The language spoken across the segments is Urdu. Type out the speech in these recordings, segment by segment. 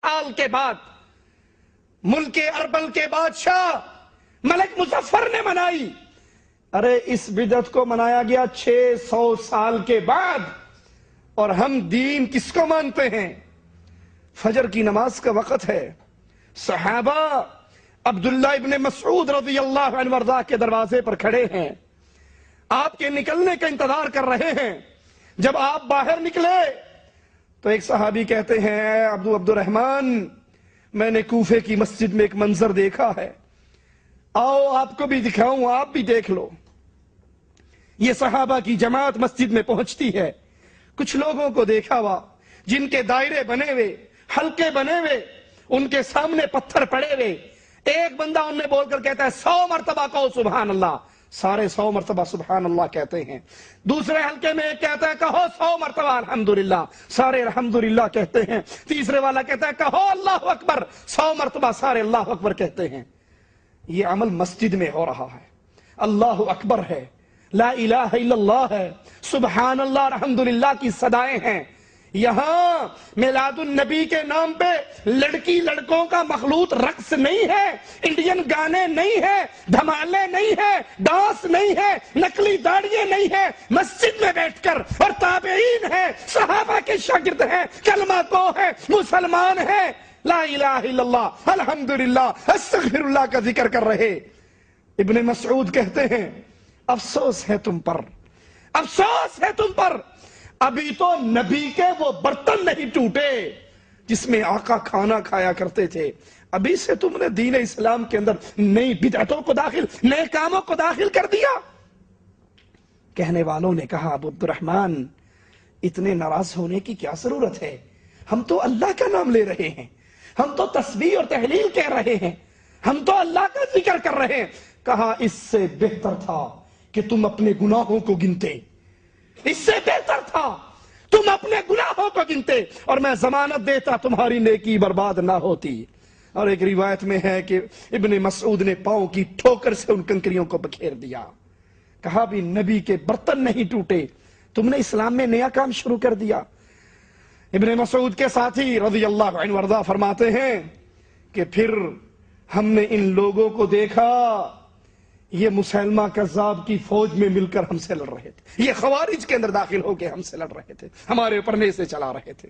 آل کے بعد ملک اربل کے بادشاہ ملک مظفر نے منائی. ارے اس بدعت کو منایا گیا 600 سال کے بعد، اور ہم دین کس کو مانتے ہیں؟ فجر کی نماز کا وقت ہے. صحابہ عبداللہ ابن مسعود رضی اللہ عنہ وارضاہ کے دروازے پر کھڑے ہیں، آپ کے نکلنے کا انتظار کر رہے ہیں. جب آپ باہر نکلے تو ایک صحابی کہتے ہیں عبد الرحمن، میں نے کوفے کی مسجد میں ایک منظر دیکھا ہے، آؤ آپ کو بھی دکھاؤں، آپ بھی دیکھ لو. یہ صحابہ کی جماعت مسجد میں پہنچتی ہے. کچھ لوگوں کو دیکھا ہوا جن کے دائرے بنے ہوئے، حلقے بنے ہوئے، ان کے سامنے پتھر پڑے ہوئے. ایک بندہ ان میں بول کر کہتا ہے 100 مرتبہ کہو سبحان اللہ. سارے 100 مرتبہ سبحان اللہ کہتے ہیں. دوسرے حلقے میں ایک کہتا ہے کہو 100 مرتبہ الحمدللہ. سارے الحمدللہ کہتے ہیں. تیسرے والا کہتا ہے کہو اللہ اکبر. 100 مرتبہ سارے اللہ اکبر کہتے ہیں. یہ عمل مسجد میں ہو رہا ہے. اللہ اکبر ہے، لا الہ الا اللہ ہے، سبحان اللہ الحمدللہ کی صدائیں ہیں. یہاں میلاد النبی کے نام پہ لڑکی لڑکوں کا مخلوط رقص نہیں ہے، انڈین گانے نہیں ہیں، دھمالے نہیں ہیں، ڈانس نہیں ہے، نقلی داڑیاں نہیں ہیں. مسجد میں بیٹھ کر، اور تابعین ہیں، صحابہ کے شاگرد ہیں، کلمہ گو ہیں، مسلمان ہیں، لا الہ الا اللہ الحمدللہ استغفر اللہ کا ذکر کر رہے. ابن مسعود کہتے ہیں افسوس ہے تم پر، افسوس ہے تم پر، ابھی تو نبی کے وہ برتن نہیں ٹوٹے جس میں آقا کھانا کھایا کرتے تھے. ابھی سے تم نے دین اسلام کے اندر نئی بدعتوں کو داخل، نئے کاموں کو داخل کر دیا. کہنے والوں نے کہا ابو عبدالرحمن، اتنے ناراض ہونے کی کیا ضرورت ہے؟ ہم تو اللہ کا نام لے رہے ہیں، ہم تو تسبیح اور تحلیل کہہ رہے ہیں، ہم تو اللہ کا ذکر کر رہے ہیں. کہا اس سے بہتر تھا کہ تم اپنے گناہوں کو گنتے، اس سے بہتر تھا تم اپنے گناہوں کو گنتے، اور میں ضمانت دیتا تمہاری نیکی برباد نہ ہوتی. اور ایک روایت میں ہے کہ ابن مسعود نے پاؤں کی ٹھوکر سے ان کنکریوں کو بکھیر دیا. کہا بھی نبی کے برتن نہیں ٹوٹے، تم نے اسلام میں نیا کام شروع کر دیا. ابن مسعود کے ساتھی رضی اللہ عنہ وارضاہ فرماتے ہیں کہ پھر ہم نے ان لوگوں کو دیکھا، یہ مسلمہ کذاب کی فوج میں مل کر ہم سے لڑ رہے تھے، یہ خوارج کے اندر داخل ہو کے ہم سے لڑ رہے تھے، ہمارے اوپر نیزے چلا رہے تھے.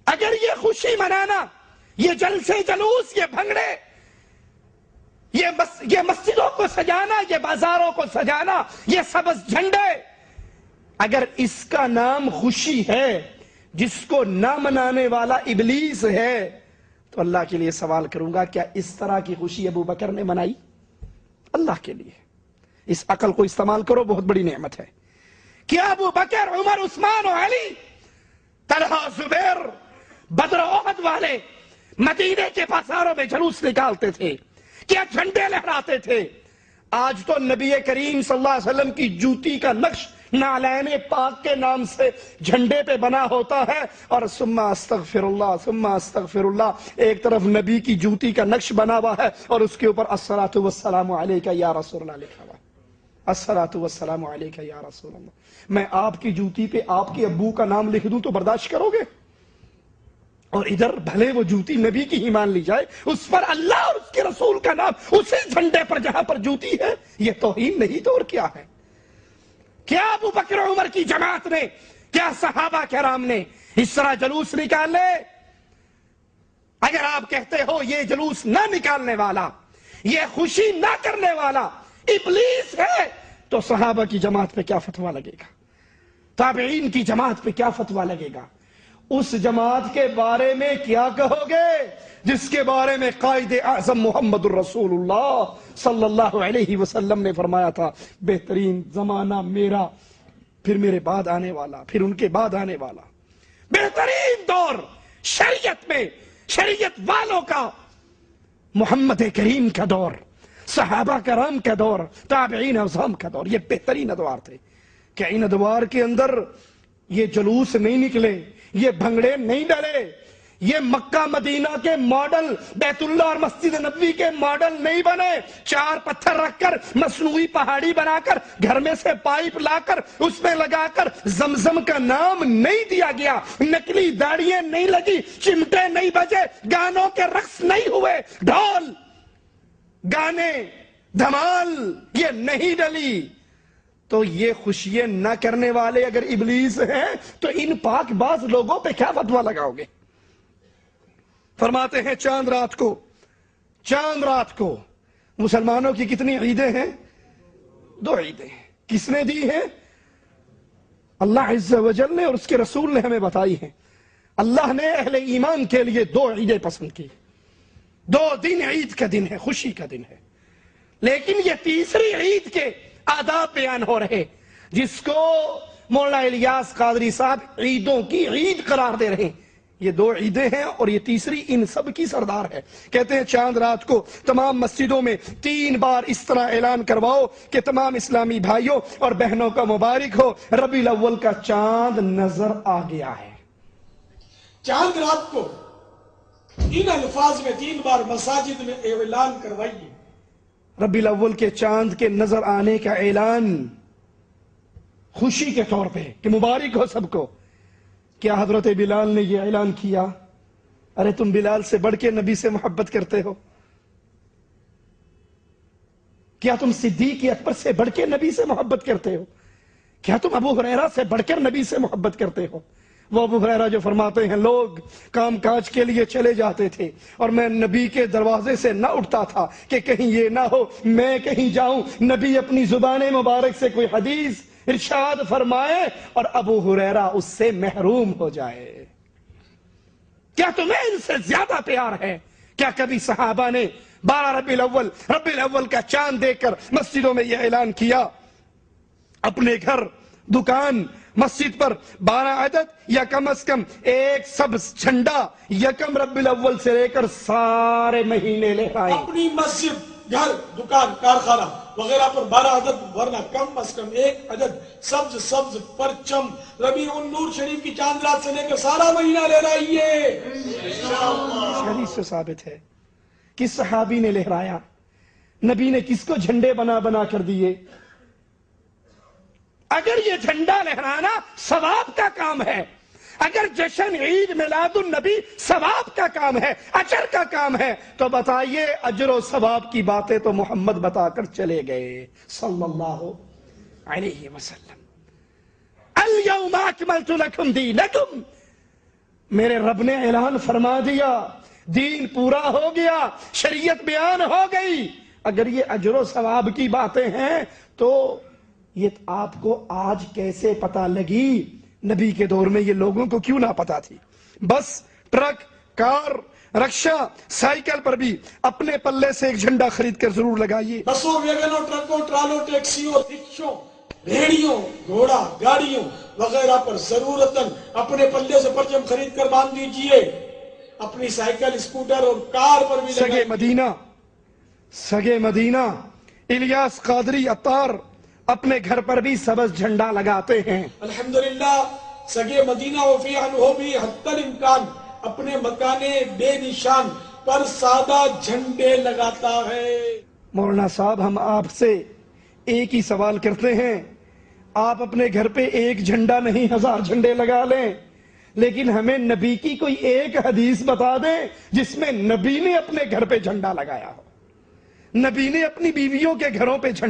اگر یہ خوشی منانا، یہ جلسے جلوس، یہ بھنگڑے، یہ مسجدوں کو سجانا، یہ بازاروں کو سجانا، یہ سبز جھنڈے، اگر اس کا نام خوشی ہے جس کو نہ منانے والا ابلیس ہے، تو اللہ کے لیے سوال کروں گا کیا اس طرح کی خوشی ابو بکر نے منائی؟ اللہ کے لیے اس عقل کو استعمال کرو، بہت بڑی نعمت ہے. کیا ابو بکر، عمر، عثمان و علی، طلحہ، زبیر، بدر احد والے مدینے کے بازاروں میں جلوس نکالتے تھے؟ کیا جھنڈے لہراتے تھے؟ آج تو نبی کریم صلی اللہ علیہ وسلم کی جوتی کا نقش نعلین پاک کے نام سے جھنڈے پہ بنا ہوتا ہے، اور ثم استغفر اللہ ثم استغفر اللہ، ایک طرف نبی کی جوتی کا نقش بنا ہوا ہے اور اس کے اوپر الصلاۃ والسلام علیک یا رسول اللہ لکھا ہوا ہے. الصلاۃ والسلام علیک یا رسول اللہ. میں آپ کی جوتی پہ آپ کے ابو کا نام لکھ دوں تو برداشت کرو گے؟ اور ادھر بھلے وہ جوتی نبی کی ہی مان لی جائے، اس پر اللہ اور اس کے رسول کا نام اسی جھنڈے پر جہاں پر جوتی ہے، یہ توہین نہیں تو اور کیا ہے؟ کیا ابو بکر عمر کی جماعت نے، کیا صحابہ کرام نے اس طرح جلوس نکالے؟ اگر آپ کہتے ہو یہ جلوس نہ نکالنے والا، یہ خوشی نہ کرنے والا ابلیس ہے، تو صحابہ کی جماعت پہ کیا فتویٰ لگے گا؟ تابعین کی جماعت پہ کیا فتویٰ لگے گا؟ اس جماعت کے بارے میں کیا کہو گے جس کے بارے میں قائد اعظم محمد الرسول اللہ صلی اللہ علیہ وسلم نے فرمایا تھا بہترین زمانہ میرا، پھر میرے بعد آنے والا، پھر ان کے بعد آنے والا. بہترین دور شریعت میں، شریعت والوں کا محمد کریم کا دور، صحابہ کرام کا دور، تابعین اعظام کا دور، یہ بہترین ادوار تھے. کہ ان ادوار کے اندر یہ جلوس نہیں نکلے، یہ بھنگڑے نہیں ڈلے، یہ مکہ مدینہ کے ماڈل، بیت اللہ اور مسجد نبوی کے ماڈل نہیں بنے۔ 4 پتھر رکھ کر مصنوعی پہاڑی بنا کر گھر میں سے پائپ لا کر اس میں لگا کر زمزم کا نام نہیں دیا گیا، نکلی داڑیاں نہیں لگی، چمٹے نہیں بجے، گانوں کے رقص نہیں ہوئے، ڈھول گانے دھمال یہ نہیں ڈلی۔ تو یہ خوشیاں نہ کرنے والے اگر ابلیس ہیں تو ان پاک باز لوگوں پہ کیا فتویٰ لگاؤ گے؟ فرماتے ہیں چاند رات کو مسلمانوں کی کتنی عیدیں ہیں؟ 2 عیدیں ہیں۔ کس نے دی ہیں؟ اللہ عز و جل نے اور اس کے رسول نے ہمیں بتائی ہیں۔ اللہ نے اہل ایمان کے لیے 2 عیدیں پسند کی۔ 2 دن عید کا دن ہے، خوشی کا دن ہے، لیکن یہ تیسری عید کے آداب بیان ہو رہے جس کو مولانا الیاس قادری صاحب عیدوں کی عید قرار دے رہے ہیں۔ یہ 2 عیدیں ہیں اور یہ تیسری ان سب کی سردار ہے۔ کہتے ہیں چاند رات کو تمام مسجدوں میں 3 بار اس طرح اعلان کرواؤ کہ تمام اسلامی بھائیوں اور بہنوں کا مبارک ہو، ربیع الاول کا چاند نظر آ گیا ہے۔ چاند رات کو ان الفاظ میں 3 بار مساجد میں اعلان کروائیے۔ ربیع الاول کے چاند کے نظر آنے کا اعلان خوشی کے طور پہ کہ مبارک ہو سب کو۔ کیا حضرت بلال نے یہ اعلان کیا؟ ارے تم بلال سے بڑھ کے نبی سے محبت کرتے ہو؟ کیا تم صدیق اکبر سے بڑھ کے نبی سے محبت کرتے ہو؟ کیا تم ابو ہریرہ سے بڑھ کر نبی سے محبت کرتے ہو؟ وہ ابو ہریرہ جو فرماتے ہیں لوگ کام کاج کے لیے چلے جاتے تھے اور میں نبی کے دروازے سے نہ اٹھتا تھا کہ کہیں یہ نہ ہو میں کہیں جاؤں نبی اپنی زبان مبارک سے کوئی حدیث ارشاد فرمائے اور ابو ہریرہ اس سے محروم ہو جائے۔ کیا تمہیں ان سے زیادہ پیار ہے؟ کیا کبھی صحابہ نے 12 ربیع الاول کا چاند دیکھ کر مسجدوں میں یہ اعلان کیا؟ اپنے گھر، دکان، مسجد پر 12 عدد یا کم از کم ایک سبز جھنڈا یکم ربیع الاول سے لے کر سارے مہینے لہرائیں۔ اپنی مسجد، گھر، دکان، کارخانہ وغیرہ پر 12 عدد ورنہ کم از کم 1 عدد سبز پرچم ربیع النور شریف کی چاند رات سے لے کر سارا مہینہ لہرائیے۔ حدیث سے ثابت ہے۔ کس صحابی نے لہرایا؟ نبی نے کس کو جھنڈے بنا کر دیے؟ اگر یہ جھنڈا لہرانا ثواب کا کام ہے، اگر جشن عید میلاد النبی ثواب کا کام ہے، اجر کا کام ہے، تو بتائیے اجر و ثواب کی باتیں تو محمد بتا کر چلے گئے صلی اللہ علیہ وسلم۔ الیوم اکملت لکم دینکم، میرے رب نے اعلان فرما دیا دین پورا ہو گیا، شریعت بیان ہو گئی۔ اگر یہ اجر و ثواب کی باتیں ہیں تو یہ آپ کو آج کیسے پتہ لگی؟ نبی کے دور میں یہ لوگوں کو کیوں نہ پتا تھی؟ بس، ٹرک، کار، رکشہ، سائیکل پر بھی اپنے پلے سے ایک جھنڈا خرید کر ضرور لگائیے۔ بسوں، ویگنوں، ٹرکوں، ٹرالوں، ٹیکسیوں، رکشوں، ریڑیوں، گھوڑا گاڑیوں وغیرہ پر ضرورتاً اپنے پلے سے پرچم خرید کر باندھ دیجئے۔ اپنی سائیکل، اسکوٹر اور کار پر بھی سگے مدینہ الیاس قادری عطار اپنے گھر پر بھی سبز جھنڈا لگاتے ہیں۔ الحمدللہ سگے مدینہ وفی عنہ بھی حتی الامکان اپنے مکان بے نشان پر سادہ جھنڈے لگاتا ہے۔ مولانا صاحب ہم آپ سے ایک ہی سوال کرتے ہیں، آپ اپنے گھر پہ ایک جھنڈا نہیں 1000 جھنڈے لگا لیں، لیکن ہمیں نبی کی کوئی ایک حدیث بتا دیں جس میں نبی نے اپنے گھر پہ جھنڈا لگایا ہو، نبی نے اپنی بیویوں کے گھروں پہ جھنڈا